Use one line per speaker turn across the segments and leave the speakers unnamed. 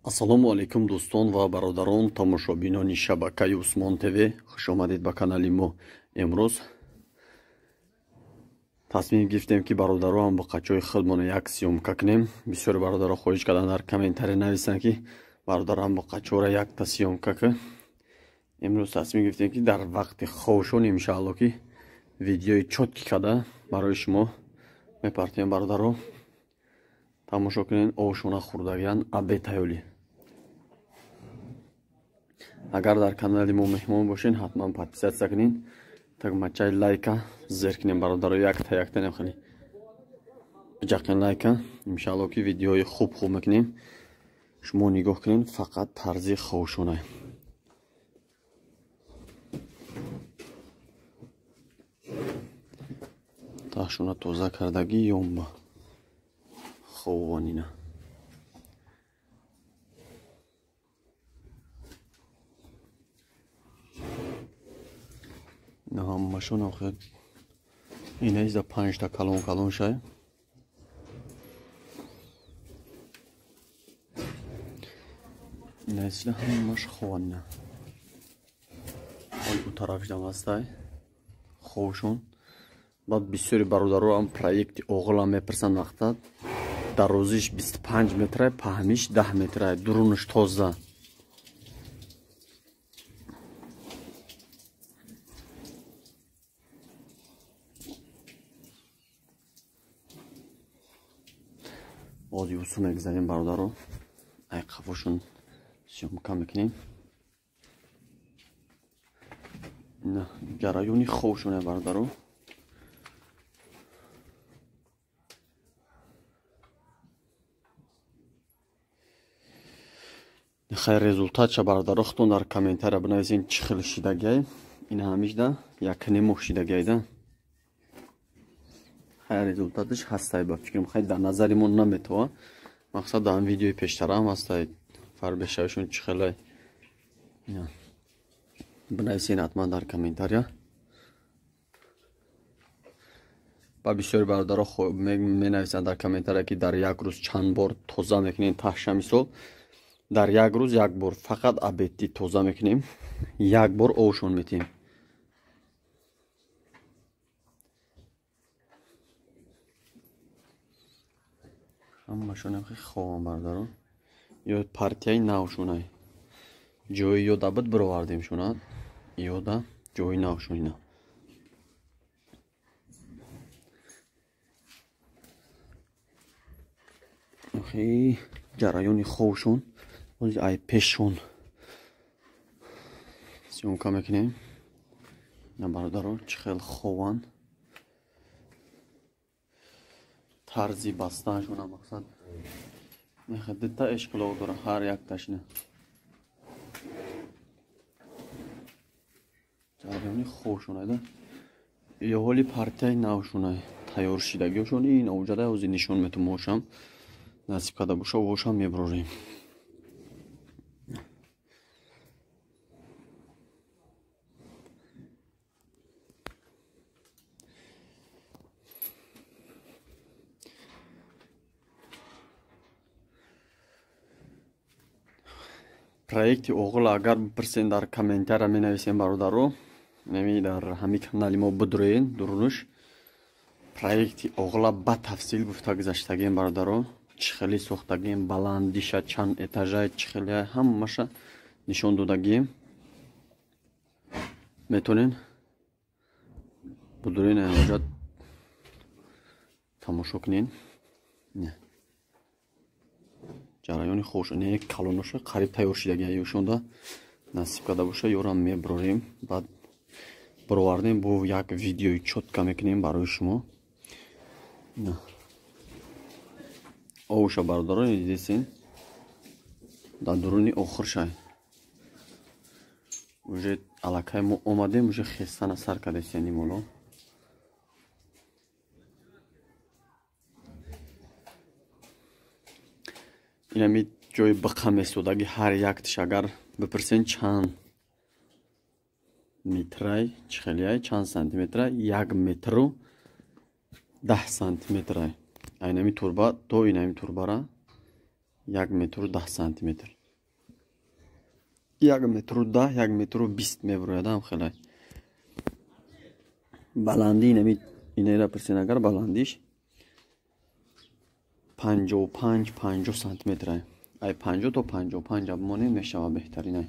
Ассалому алайкум дӯстон ва бародарон, тамошобинони шабакаи Усмон ТВ, хуш омадед ба канали мо. Имрӯз тасмим гирифтем ки бародарам ба қачои худмон як сёмка кунем. Бисёри бародаро хоҳиш кардан дар комментари нависанд ки бародарам ба қачора якта сёмка ку. Имрӯз тасмим гирифтем ки дар вақти ховшон иншаалло ки видеои чотки када барои шумо мепартем. Бародаро тамошо кунед, овшона хурдагиян абетаёли. Агар дар канали мо меҳмон бошен, ҳатман подписатсия кунед, тагмачаи лайка зер кунем. Бародаро якта нехали биҷақин лайка. Иншаалло ки видеои хуб мекунем. Шумо нигоҳ кунед, фақат тарзи ховшона. Ташона тоза кардаги ёмба ховонина. نه همشون آخه اینه ایزا 5 تا کلون شای نسل همش خوانه حال او طرفش دم هستای خوشون بعد بسیاری برادرو هم پروژه اوغلا میپرسن وقتا در روزش 25 متره پهنش 10 متره درونش تازه باز یوسو میگذاریم برادرو ای قفاشون سیومکا میکنیم. نه جرایونی خوشونه برادرو. خیر результат ша бародаро хутон дар комментария бинависин чӣ хел шидагиай. Ин ҳамишда якни моҳ шидагиайда. خیر результатиш ҳастай ба фикрам хай дар назари мо наметава. Мақсад дар видеои пештарам ҳастай фарбешавшун чӣ хелай. Бинависин ҳатман дар комментария. ба бисёри бародаро менависанд дар комментария ки дар як рӯз чанд бор тоза мекунем таҳша мисол. Дар як рӯз як бор фақат абети тоза мекунем. Як бор овшон метем. ҳамашон ам хеле ховам бародаро. Ё партияи навшонай. Ҷои ёда буд бировардем шунад. Ёда ҷои навшонина. Охи ҷараёни ховшон ай пешон сёмка мекунем. На бародаро чӣ хел хован тарзи бастаашона мақсад мехадита эшқилов дора ҳар якташна ҷараёни ховшонайда ё ҳоли партияи навшонай тайёр шидагиёшон ин овҷада ози нишон метум мошам насиб када боша вошам меброрем. Проекти оғла агар бипирсен дар комментария менависен бародаро, неми дар ҳами канали мо бидроен дурунуш проекти оғла ба тафсил гуфта гузаштагем бародаро, чӣ хели сохтагем, баландиша чанд этажа, чӣ хели ҳамаша нишон додагем. Метонен бидроен ҳаҷат тамошо кунен. Не ҷараёни хошоне калоноша қариб тайёр шидагиай ёшонда насиб када боша ёрам меброрем. Баъд бировардем бо як видеои чотка мекунем барои шумо. овша бародаро дидесин дар дуруни охиршай уже алакай мо омадем уже хестана сар кадесени моло. инами ҷои биқа месодаги ҳар яктиш агар бипирсен чанд метрай чӣ хелиай чанд сантиметрай 1 метру 10 сантиметрай. Айнами турба то инами турбара 1 метр 10 сантиметр. 1 метру 10 1 метру 20 мебурояд ҳамхелай баландии нами инера персенагар баландиш 55-50 сантиметр ай 50 то 55 абмоне мешава беҳтарин.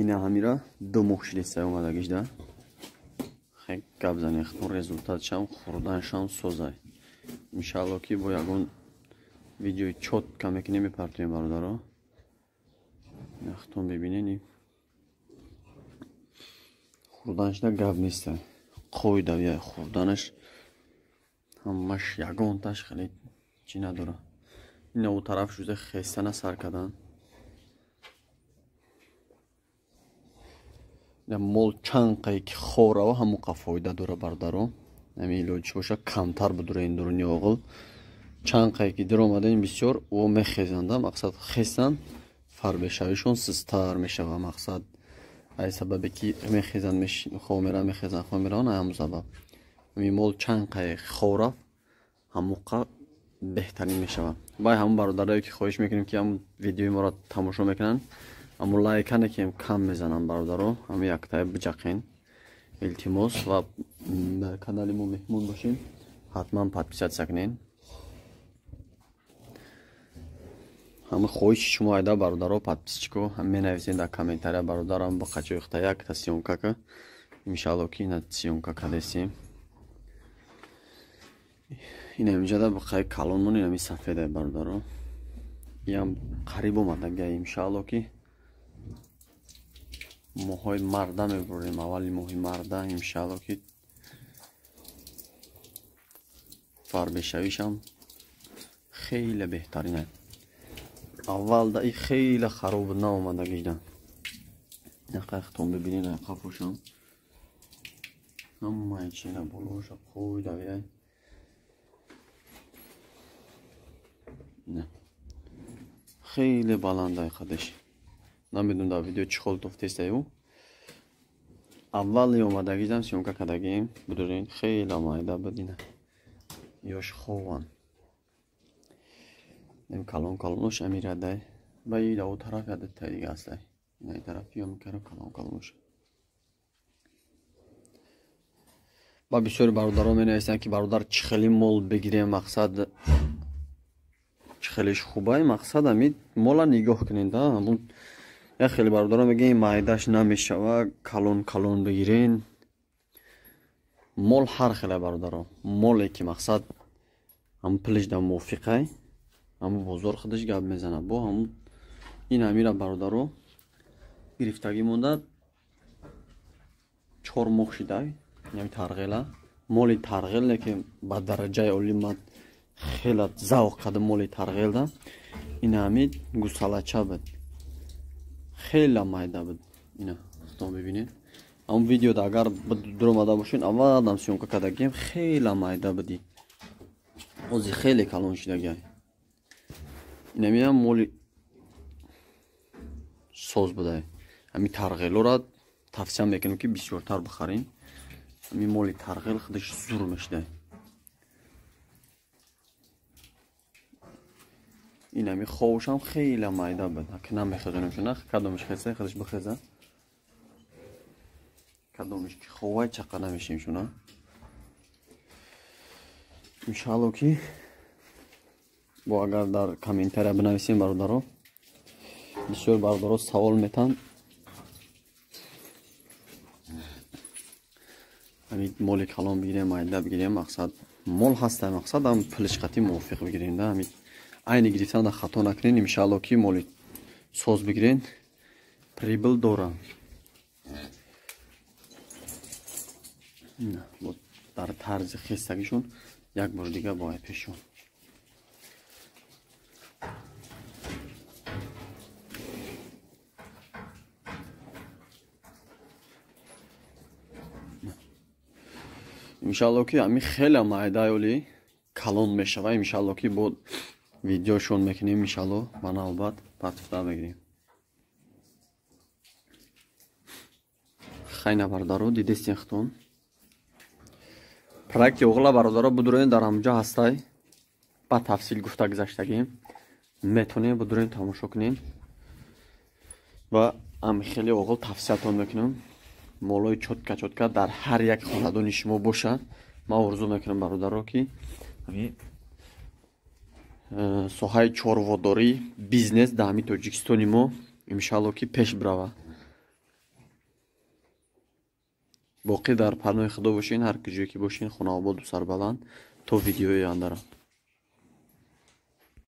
ина ҳамира 2 моҳ шилиса омадагишда хек габзани хтон результатшам хурданшам созай иншалло ки бо ягон видеои чотка мекунем мепартоем бародаро хтон бибинени хурданшда гап неста қоидавия хурданаш ҳамаш ягонташ хеле чӣ надора ина у тараф шузе хестана сар кадан мол чанқае ки хорава ҳамуқа фоида дора бардаро ами илоҷиш боша камтар будура ин дуруни оғил чанқае ки диромадаин бисёр о мехезанда мақсад хесан фарбешавишон систар мешава мақсад ай сабабе ки мехезан хомера мехезан хомераон ҳаму сабаб ами мол чанқае хорав ҳамуқа беҳтарин мешава бай ҳамун бародарое ки хоҳиш мекунем ки ҳамун видеои моро тамошо мекунанд аммо лайкане ки кам мезанам бародаро ҳам яктае биҷақен илтимос ва дар канали мо меҳмон бошем ҳатман подписатсия кунен ҳама хоҳиши шумо айда бародаро подписчико менависен дар комментария бародарам ба қачоихта якта сиёмкака иншалло ки ина сиёмкака дестем ина имҷада бақаи калонмон инами сафеда бародаро иам қариб омадагия иншалло ки моҳои марда мебурем аввали моҳи марда иншалло ки фарбешавишам хеле беҳтарина аввалда и хеле хароб наомадагида яқахтон бибинед яқафошам ҳамаи чина болоша қоидавияй хеле баландай қадеш намедум дар видео чӣ хол тофтестаю аввали омадагидам сиёмка кадагим будурин хеле майда будина ёш хован ин калон калонош амирадай ба ида у тараф ядаттай дига астай ин тарафи ё мекара калон калонош ба бисёри бародаро менависанд ки бародар чӣ хели мол бигирем мақсад чӣ хелиш хубай мақсад ами мола нигоҳ кунед як хеле бародаро мегӯянд майдаш намешава калон калон бигирен мол ҳар хеле бародаро моле ки мақсад ҳам пулишда мувофиқай ҳаму бозор худаш гап мезанад бо ҳаму ин ҳамира бародаро гирифтагӣ монда 4 моҳ шидай ями тарғела моли тарғелне ки ба дараҷаи олимат хела завқ када моли тарғелда ин ҳами гусалача буд хела майда буд ина худтон бибинед ҳамун видеода агар дуромада бошед аввалам сиёмка кадагем хела майда буди ҳозир хеле калон шидагия инамиам моли соз будай ҳами тарғелора тавсия мекунем ки бисёртар бихарем ҳами моли тарғел худаш зур мешидай инами ховушам хеле майда буд ки намехезонем шуна кадомиш хеса худаш бихеза кадомиш ки ховай чақа намешем шуна иншалло ки бо агар дар комментария бинависем бародаро бисёр бародаро савол метан ҳами моли калон бигирем майда бигирем мақсад мол ҳаста мақсад ҳам пулишқати мувофиқ бигирем да ҳами айни гирифтанда хато накунем иншалло ки моли соз бигирен прибыл дора дар тарзи хестагишон як бор дига бояд пешон иншалло ки ами хеле майдаёли калон мешава иншалло ки бо видеошон мекунем иншалло ба навбат партифта мегирем хайна бардаро дидестен хтон проекти оғла бародаро будуроин дар ҳамҷо ҳастай. Ба тафсил гуфта гузаштагим метонем будуроин тамошо кунем ва ами хеле оғл тавсиятон мекунам молои чотка дар ҳар як хонадони шумо бошад. Ман орзу мекунам бародаро ки соҳаи чорводорӣ бизнес дар ҳамин тоҷикистони мо иншаалло ки пеш бирава. боқӣ дар панои худо бошин, ҳар куҷое ки бошин, хуноободу сарбаланд. То видеои андара.